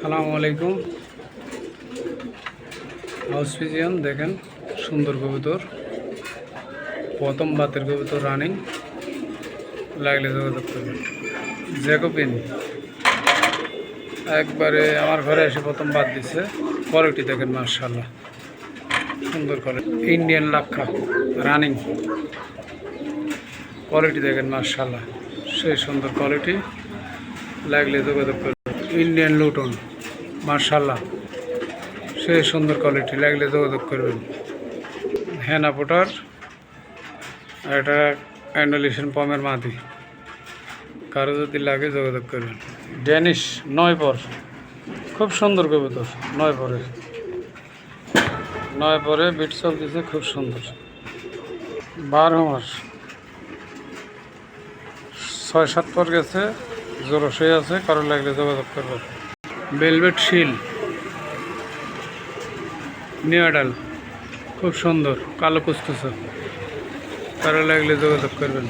সালামু আলাইকুম। House pigeon দেখেন, সুন্দর কবুতর, প্রথম বাতের কবুতর, রানিং। লাগলে যোগাযোগ করবেন। জ্যাকোবিন একবারে আমার ঘরে এসে প্রথম বাদ দিছে। কোয়ালিটি দেখেন, মাশাআল্লাহ, সুন্দর কোয়ালিটি। ইন্ডিয়ান লাক্ষা রানিং, কোয়ালিটি দেখেন, মাশাআল্লাহ, সেই সুন্দর কোয়ালিটি। লাগলে যোগাযোগ করবেন। ইন্ডিয়ান লুটন, মাশাআল্লাহ, সেই সুন্দর কোয়ালিটি। লাগলে যোগাযোগ করবেন। হেনা পোটার, এটা অ্যান্ডোলিশন পমের মাদি। কারো যদি লাগে যোগাযোগ করবেন। ড্যানিশ 9 পর, খুব সুন্দর কবুতর। 9 পরে বিট চল দিছে, খুব সুন্দর। 12 মাস, 6-7 পর গেছে, জোরসই আছে। কারো লাগলে যোগাযোগ করবেন। ভেলভেট শিল নিউ অ্যাডাল, খুব সুন্দর, কালো কুচকুচো। কারো লাগলে যোগাযোগ করবেন।